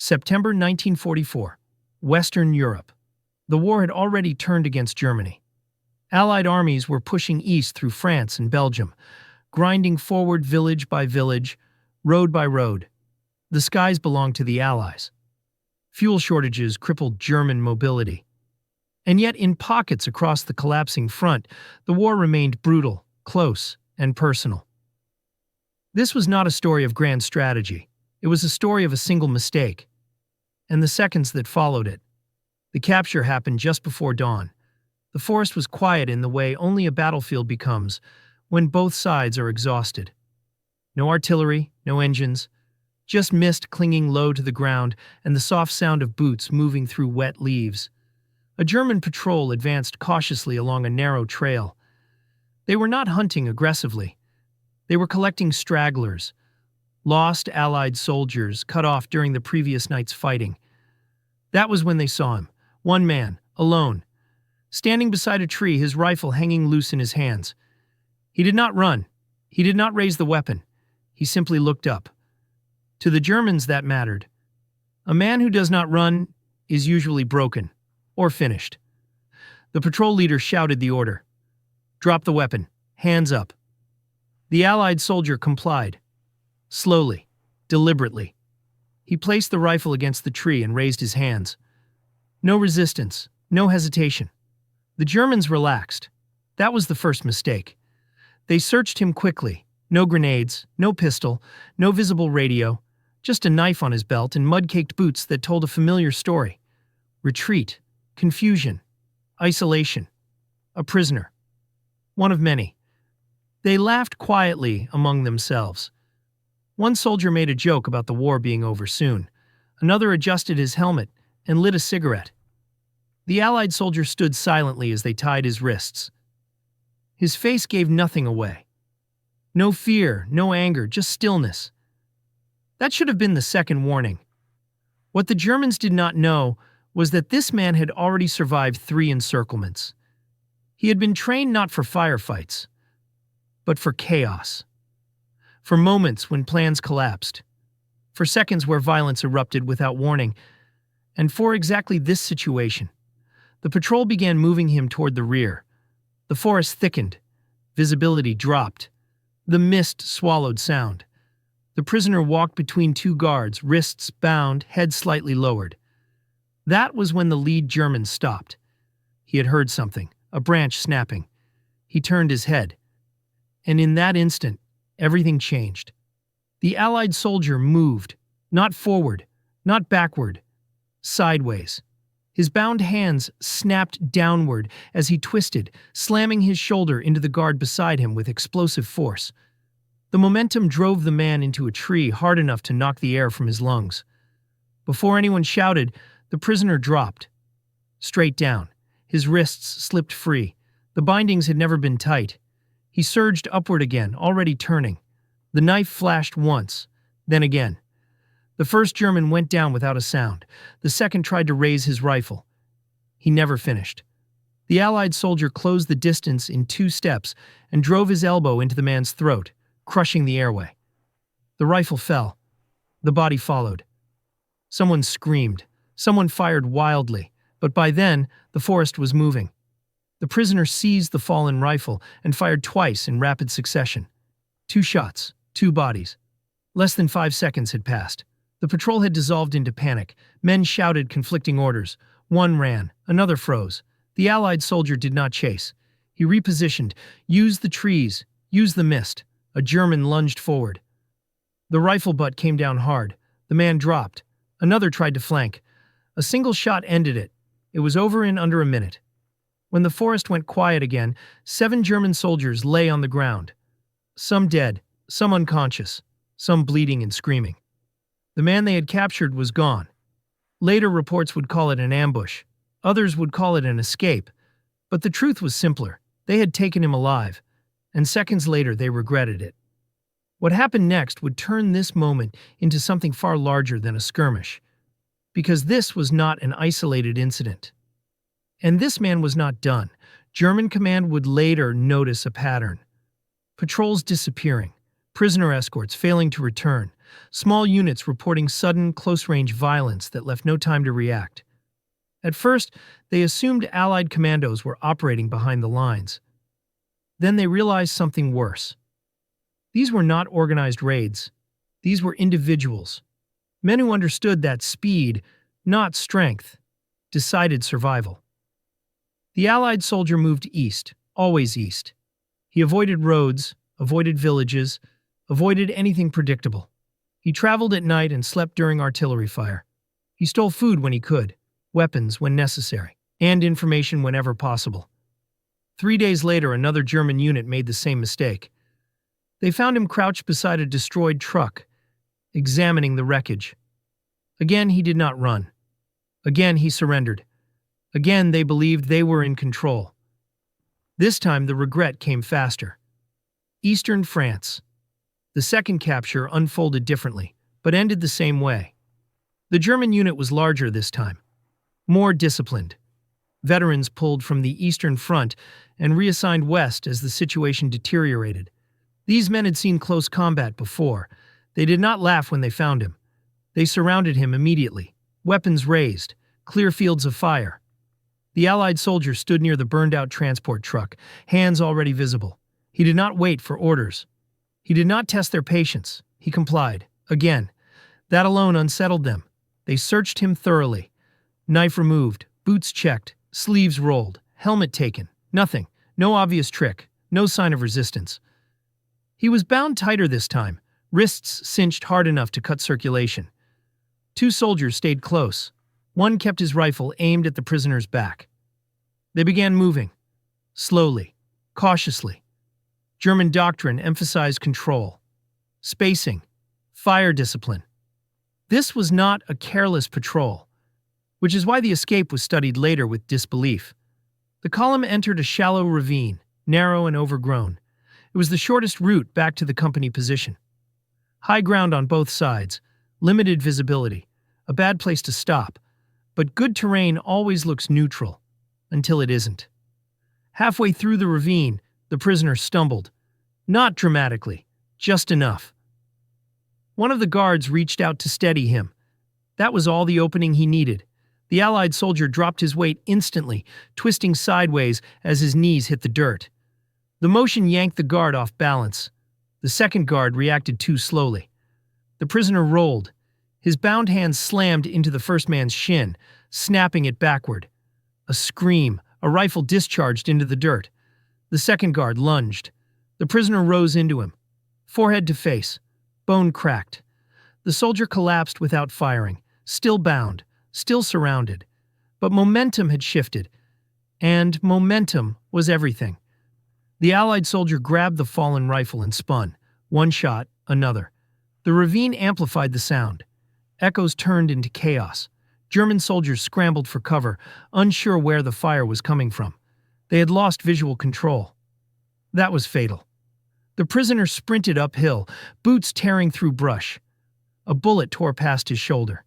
September 1944. Western Europe. The war had already turned against Germany. Allied armies were pushing east through France and Belgium, grinding forward village by village, road by road. The skies belonged to the Allies. Fuel shortages crippled German mobility. And yet, in pockets across the collapsing front, the war remained brutal, close, and personal. This was not a story of grand strategy. It was a story of a single mistake. And the seconds that followed it. The capture happened just before dawn. The forest was quiet in the way only a battlefield becomes when both sides are exhausted. No artillery, no engines, just mist clinging low to the ground and the soft sound of boots moving through wet leaves. A German patrol advanced cautiously along a narrow trail. They were not hunting aggressively. They were collecting stragglers, lost Allied soldiers cut off during the previous night's fighting. That was when they saw him, one man, alone, standing beside a tree, his rifle hanging loose in his hands. He did not run. He did not raise the weapon. He simply looked up. To the Germans, that mattered. A man who does not run is usually broken or finished. The patrol leader shouted the order. "Drop the weapon. Hands up." The Allied soldier complied. Slowly, deliberately. He placed the rifle against the tree and raised his hands. No resistance, no hesitation. The Germans relaxed. That was the first mistake. They searched him quickly. No grenades, no pistol, no visible radio, just a knife on his belt and mud-caked boots that told a familiar story. Retreat, confusion, isolation. A prisoner. One of many. They laughed quietly among themselves. One soldier made a joke about the war being over soon. Another adjusted his helmet and lit a cigarette. The Allied soldier stood silently as they tied his wrists. His face gave nothing away. No fear, no anger, just stillness. That should have been the second warning. What the Germans did not know was that this man had already survived 3 encirclements. He had been trained not for firefights, but for chaos. For moments when plans collapsed. For seconds where violence erupted without warning. And for exactly this situation. The patrol began moving him toward the rear. The forest thickened. Visibility dropped. The mist swallowed sound. The prisoner walked between 2 guards, wrists bound, head slightly lowered. That was when the lead German stopped. He had heard something, a branch snapping. He turned his head. And in that instant, everything changed. The Allied soldier moved, not forward, not backward, sideways. His bound hands snapped downward as he twisted, slamming his shoulder into the guard beside him with explosive force. The momentum drove the man into a tree hard enough to knock the air from his lungs. Before anyone shouted, the prisoner dropped. Straight down. His wrists slipped free. The bindings had never been tight. He surged upward again, already turning. The knife flashed once, then again. The first German went down without a sound. The second tried to raise his rifle. He never finished. The Allied soldier closed the distance in 2 steps and drove his elbow into the man's throat, crushing the airway. The rifle fell. The body followed. Someone screamed. Someone fired wildly. But by then, the forest was moving. The prisoner seized the fallen rifle and fired twice in rapid succession. 2 shots, 2 bodies. Less than 5 seconds had passed. The patrol had dissolved into panic. Men shouted conflicting orders. One ran, another froze. The Allied soldier did not chase. He repositioned, used the trees, used the mist. A German lunged forward. The rifle butt came down hard. The man dropped. Another tried to flank. A single shot ended it. It was over in under a minute. When the forest went quiet again, 7 German soldiers lay on the ground. Some dead, some unconscious, some bleeding and screaming. The man they had captured was gone. Later reports would call it an ambush. Others would call it an escape. But the truth was simpler. They had taken him alive, and seconds later they regretted it. What happened next would turn this moment into something far larger than a skirmish. Because this was not an isolated incident. And this man was not done. German command would later notice a pattern. Patrols disappearing, prisoner escorts failing to return, small units reporting sudden, close-range violence that left no time to react. At first, they assumed Allied commandos were operating behind the lines. Then they realized something worse. These were not organized raids. These were individuals. Men who understood that speed, not strength, decided survival. The Allied soldier moved east, always east. He avoided roads, avoided villages, avoided anything predictable. He traveled at night and slept during artillery fire. He stole food when he could, weapons when necessary, and information whenever possible. 3 days later, another German unit made the same mistake. They found him crouched beside a destroyed truck, examining the wreckage. Again, he did not run. Again, he surrendered. Again, they believed they were in control. This time, the regret came faster. Eastern France. The second capture unfolded differently, but ended the same way. The German unit was larger this time, more disciplined. Veterans pulled from the Eastern Front and reassigned west as the situation deteriorated. These men had seen close combat before. They did not laugh when they found him. They surrounded him immediately, weapons raised, clear fields of fire. The Allied soldier stood near the burned-out transport truck, hands already visible. He did not wait for orders. He did not test their patience. He complied. Again. That alone unsettled them. They searched him thoroughly. Knife removed, boots checked, sleeves rolled, helmet taken. Nothing. No obvious trick. No sign of resistance. He was bound tighter this time, wrists cinched hard enough to cut circulation. 2 soldiers stayed close. One kept his rifle aimed at the prisoner's back. They began moving. Slowly. Cautiously. German doctrine emphasized control, spacing, fire discipline. This was not a careless patrol, which is why the escape was studied later with disbelief. The column entered a shallow ravine, narrow and overgrown. It was the shortest route back to the company position. High ground on both sides, limited visibility, a bad place to stop, but good terrain always looks neutral, until it isn't. Halfway through the ravine, the prisoner stumbled. Not dramatically, just enough. One of the guards reached out to steady him. That was all the opening he needed. The Allied soldier dropped his weight instantly, twisting sideways as his knees hit the dirt. The motion yanked the guard off balance. The second guard reacted too slowly. The prisoner rolled. His bound hand slammed into the first man's shin, snapping it backward. A scream, a rifle discharged into the dirt. The second guard lunged. The prisoner rose into him, forehead to face, bone cracked. The soldier collapsed without firing, still bound, still surrounded. But momentum had shifted, and momentum was everything. The Allied soldier grabbed the fallen rifle and spun. One shot, another. The ravine amplified the sound. Echoes turned into chaos. German soldiers scrambled for cover, unsure where the fire was coming from. They had lost visual control. That was fatal. The prisoner sprinted uphill, boots tearing through brush. A bullet tore past his shoulder.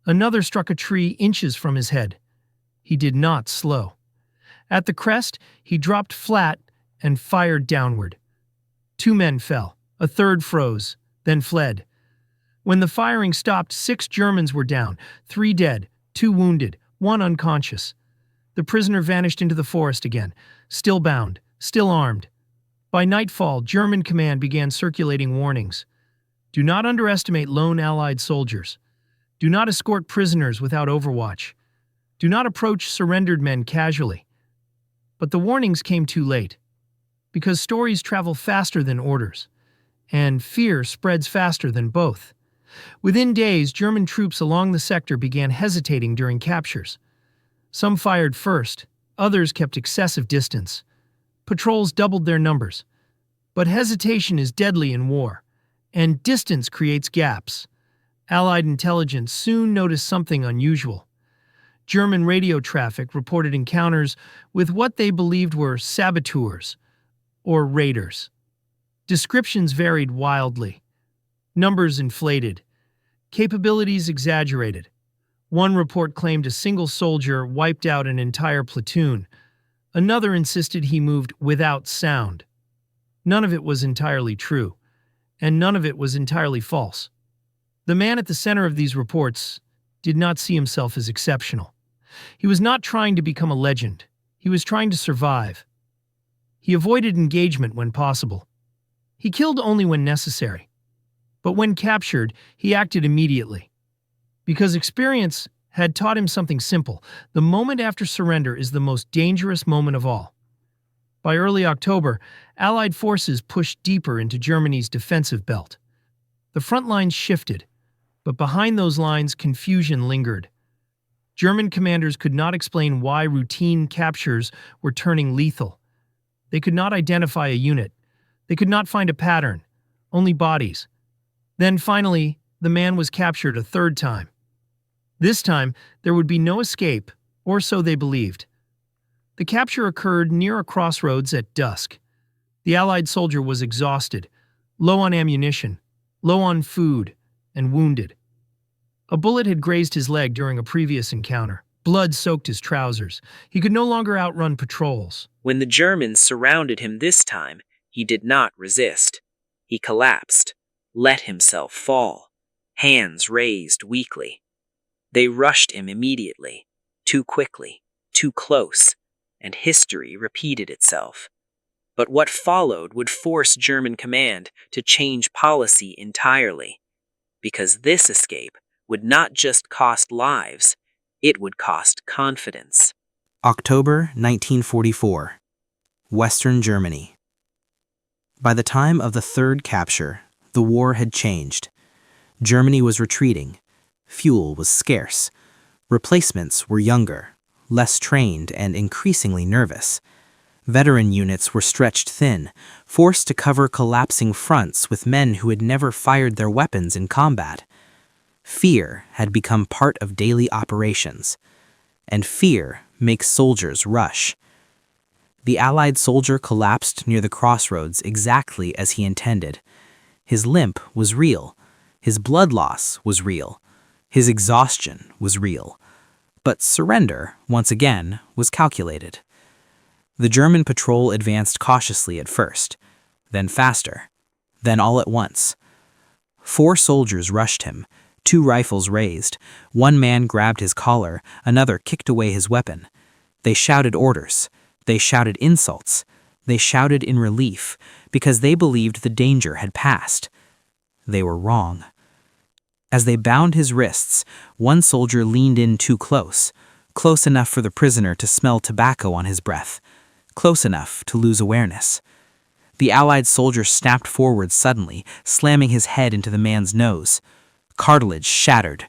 Another struck a tree inches from his head. He did not slow. At the crest, he dropped flat and fired downward. 2 men fell. A third froze, then fled. When the firing stopped, 6 Germans were down, 3 dead, 2 wounded, 1 unconscious. The prisoner vanished into the forest again, still bound, still armed. By nightfall, German command began circulating warnings. Do not underestimate lone Allied soldiers. Do not escort prisoners without overwatch. Do not approach surrendered men casually. But the warnings came too late, because stories travel faster than orders, and fear spreads faster than both. Within days, German troops along the sector began hesitating during captures. Some fired first, others kept excessive distance. Patrols doubled their numbers. But hesitation is deadly in war, and distance creates gaps. Allied intelligence soon noticed something unusual. German radio traffic reported encounters with what they believed were saboteurs or raiders. Descriptions varied wildly. Numbers inflated. Capabilities exaggerated. One report claimed a single soldier wiped out an entire platoon. Another insisted he moved without sound. None of it was entirely true, and none of it was entirely false. The man at the center of these reports did not see himself as exceptional. He was not trying to become a legend. He was trying to survive. He avoided engagement when possible. He killed only when necessary. But when captured, he acted immediately. Because experience had taught him something simple: the moment after surrender is the most dangerous moment of all. By early October, Allied forces pushed deeper into Germany's defensive belt. The front lines shifted, but behind those lines, confusion lingered. German commanders could not explain why routine captures were turning lethal. They could not identify a unit. They could not find a pattern, only bodies. Then finally, the man was captured a third time. This time, there would be no escape, or so they believed. The capture occurred near a crossroads at dusk. The Allied soldier was exhausted, low on ammunition, low on food, and wounded. A bullet had grazed his leg during a previous encounter. Blood soaked his trousers. He could no longer outrun patrols. When the Germans surrounded him this time, he did not resist. He collapsed, let himself fall, hands raised weakly. They rushed him immediately, too quickly, too close, and history repeated itself. But what followed would force German command to change policy entirely, because this escape would not just cost lives, it would cost confidence. October 1944, Western Germany. By the time of the third capture, the war had changed. Germany was retreating. Fuel was scarce. Replacements were younger, less trained, and increasingly nervous. Veteran units were stretched thin, forced to cover collapsing fronts with men who had never fired their weapons in combat. Fear had become part of daily operations, and fear makes soldiers rush. The Allied soldier collapsed near the crossroads exactly as he intended. His limp was real. His blood loss was real. His exhaustion was real. But surrender, once again, was calculated. The German patrol advanced cautiously at first, then faster, then all at once. 4 soldiers rushed him, 2 rifles raised. One man grabbed his collar, another kicked away his weapon. They shouted orders. They shouted insults. They shouted in relief, because they believed the danger had passed. They were wrong. As they bound his wrists, one soldier leaned in too close, close enough for the prisoner to smell tobacco on his breath, close enough to lose awareness. The Allied soldier snapped forward suddenly, slamming his head into the man's nose. Cartilage shattered.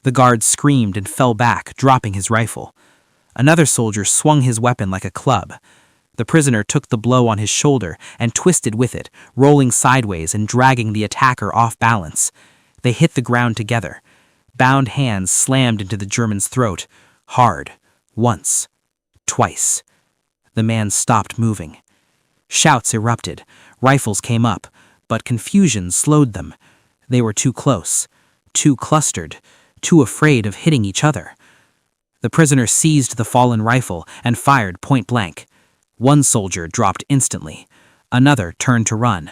The guard screamed and fell back, dropping his rifle. Another soldier swung his weapon like a club. The prisoner took the blow on his shoulder and twisted with it, rolling sideways and dragging the attacker off balance. They hit the ground together. Bound hands slammed into the German's throat, hard, once, twice. The man stopped moving. Shouts erupted. Rifles came up, but confusion slowed them. They were too close, too clustered, too afraid of hitting each other. The prisoner seized the fallen rifle and fired point blank. One soldier dropped instantly. Another turned to run.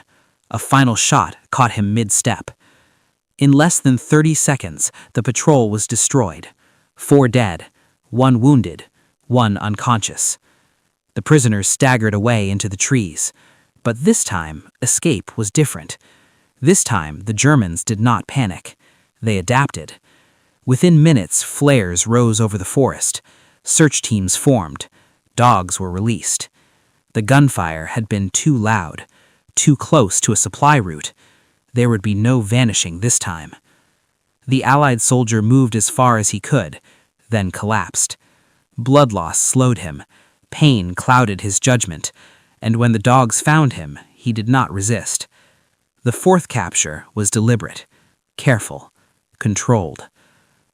A final shot caught him mid-step. In less than 30 seconds, the patrol was destroyed. 4 dead, 1 wounded, 1 unconscious. The prisoners staggered away into the trees. But this time, escape was different. This time, the Germans did not panic. They adapted. Within minutes, flares rose over the forest. Search teams formed. Dogs were released. The gunfire had been too loud, too close to a supply route. There would be no vanishing this time. The Allied soldier moved as far as he could, then collapsed. Blood loss slowed him. Pain clouded his judgment, and when the dogs found him, he did not resist. The 4th capture was deliberate, careful, controlled.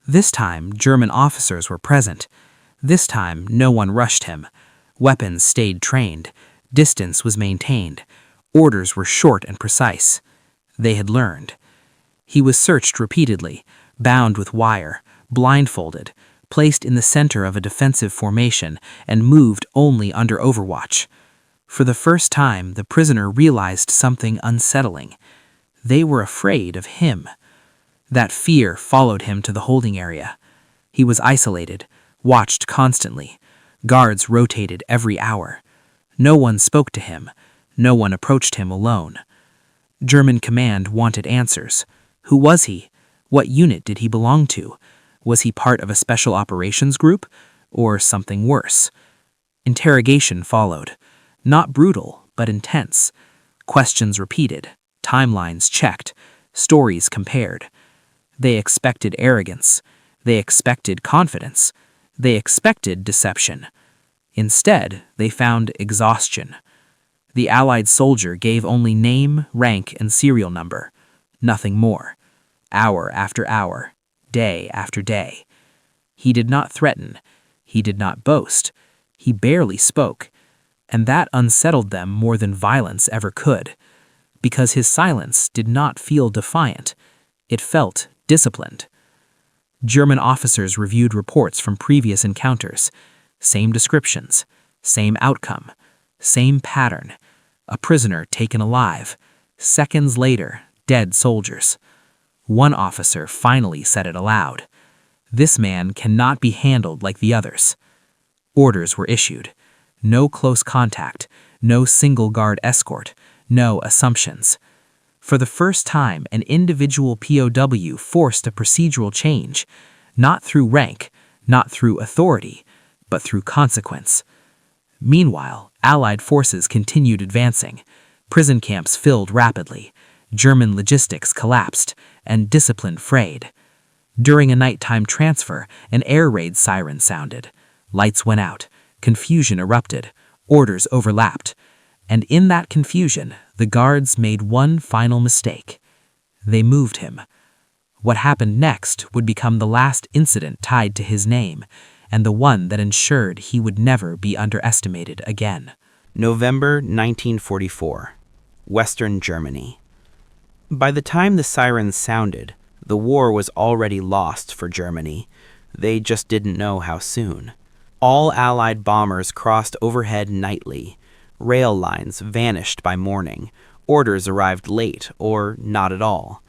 This time, German officers were present. This time, no one rushed him. Weapons stayed trained. Distance was maintained. Orders were short and precise. They had learned. He was searched repeatedly, bound with wire, blindfolded, placed in the center of a defensive formation, and moved only under overwatch. For the first time, the prisoner realized something unsettling. They were afraid of him. That fear followed him to the holding area. He was isolated, watched constantly. Guards rotated every hour. No one spoke to him. No one approached him alone. German command wanted answers. Who was he? What unit did he belong to? Was he part of a special operations group? Or something worse? Interrogation followed. Not brutal, but intense. Questions repeated. Timelines checked. Stories compared. They expected arrogance. They expected confidence. They expected deception. Instead, they found exhaustion. The Allied soldier gave only name, rank, and serial number. Nothing more. Hour after hour. Day after day. He did not threaten. He did not boast. He barely spoke. And that unsettled them more than violence ever could. Because his silence did not feel defiant. It felt disciplined. German officers reviewed reports from previous encounters. Same descriptions. Same outcome. Same pattern. A prisoner taken alive. Seconds later, dead soldiers. One officer finally said it aloud. This man cannot be handled like the others. Orders were issued. No close contact. No single guard escort. No assumptions. For the first time, an individual POW forced a procedural change, not through rank, not through authority, but through consequence. Meanwhile, Allied forces continued advancing. Prison camps filled rapidly. German logistics collapsed, and discipline frayed. During a nighttime transfer, an air raid siren sounded. Lights went out. Confusion erupted. Orders overlapped. And in that confusion, the guards made one final mistake. They moved him. What happened next would become the last incident tied to his name, and the one that ensured he would never be underestimated again. November 1944, Western Germany. By the time the sirens sounded, the war was already lost for Germany. They just didn't know how soon. All Allied bombers crossed overhead nightly. Rail lines vanished by morning. Orders arrived late or not at all.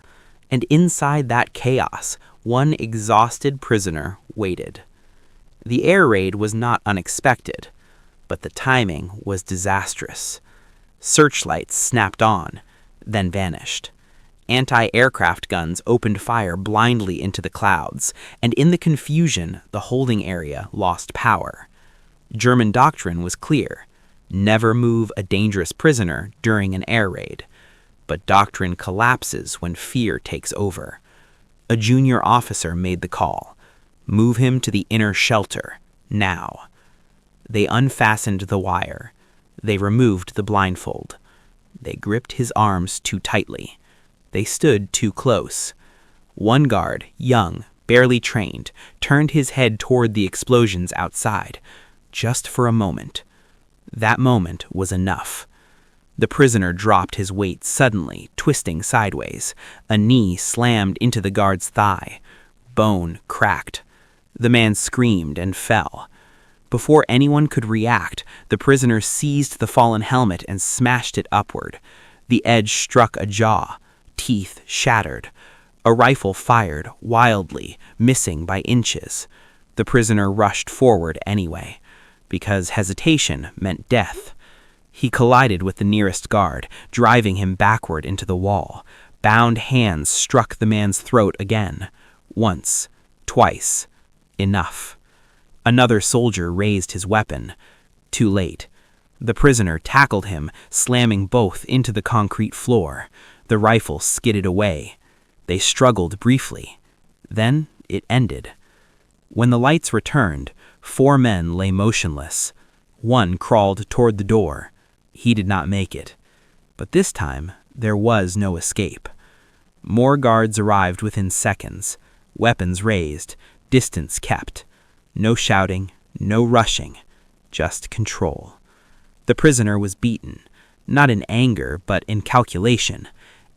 And inside that chaos, one exhausted prisoner waited. The air raid was not unexpected, but the timing was disastrous. Searchlights snapped on, then vanished. Anti-aircraft guns opened fire blindly into the clouds, and in the confusion, the holding area lost power. German doctrine was clear: never move a dangerous prisoner during an air raid. But doctrine collapses when fear takes over. A junior officer made the call. Move him to the inner shelter, now. They unfastened the wire. They removed the blindfold. They gripped his arms too tightly. They stood too close. One guard, young, barely trained, turned his head toward the explosions outside, just for a moment. That moment was enough. The prisoner dropped his weight suddenly, twisting sideways. A knee slammed into the guard's thigh. Bone cracked. The man screamed and fell. Before anyone could react, the prisoner seized the fallen helmet and smashed it upward. The edge struck a jaw. Teeth shattered. A rifle fired, wildly, missing by inches. The prisoner rushed forward anyway, because hesitation meant death. He collided with the nearest guard, driving him backward into the wall. Bound hands struck the man's throat again. Once, twice. Enough. Another soldier raised his weapon. Too late. The prisoner tackled him, slamming both into the concrete floor. The rifle skidded away. They struggled briefly. Then it ended. When the lights returned, 4 men lay motionless. One crawled toward the door. He did not make it. But this time, there was no escape. More guards arrived within seconds. Weapons raised. Distance kept. No shouting, no rushing. Just control. The prisoner was beaten. Not in anger, but in calculation.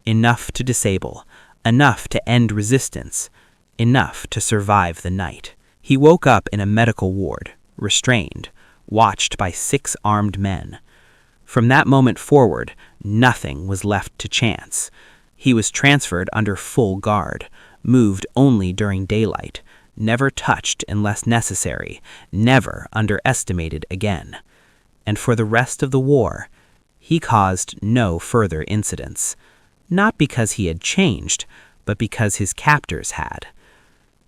Enough to disable. Enough to end resistance. Enough to survive the night. He woke up in a medical ward, restrained, watched by 6 armed men. From that moment forward, nothing was left to chance. He was transferred under full guard. moved only during daylight, never touched unless necessary, never underestimated again. And for the rest of the war, he caused no further incidents, not because he had changed, but because his captors had.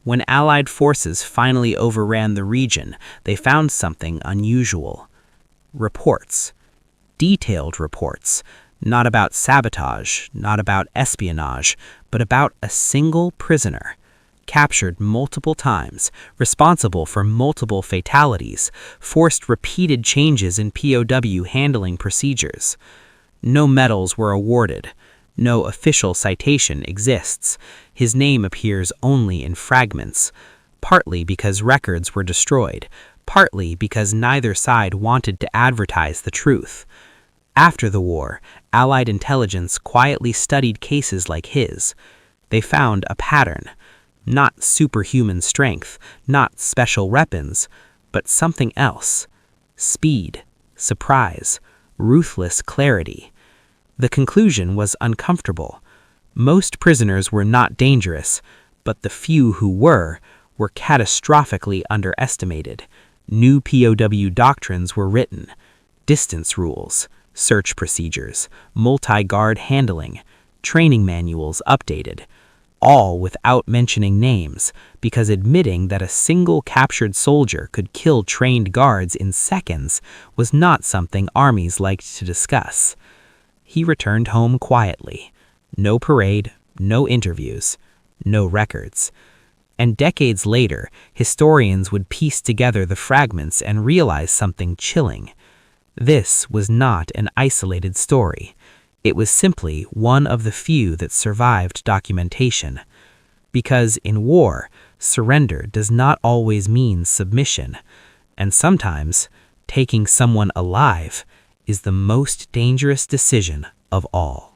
When Allied forces finally overran the region, they found something unusual. Reports. Detailed reports. Not about sabotage, not about espionage, but about a single prisoner, captured multiple times, responsible for multiple fatalities, forced repeated changes in POW handling procedures. No medals were awarded. No official citation exists. His name appears only in fragments, partly because records were destroyed, partly because neither side wanted to advertise the truth. After the war, Allied intelligence quietly studied cases like his. They found a pattern. Not superhuman strength, not special weapons, but something else. Speed, surprise, ruthless clarity. The conclusion was uncomfortable. Most prisoners were not dangerous, but the few who were catastrophically underestimated. New POW doctrines were written. Distance rules, search procedures, multi-guard handling, training manuals updated, all without mentioning names, because admitting that a single captured soldier could kill trained guards in seconds was not something armies liked to discuss. He returned home quietly. No parade, no interviews, no records. And decades later, historians would piece together the fragments and realize something chilling. This was not an isolated story. It was simply one of the few that survived documentation. Because in war, surrender does not always mean submission, and sometimes taking someone alive is the most dangerous decision of all.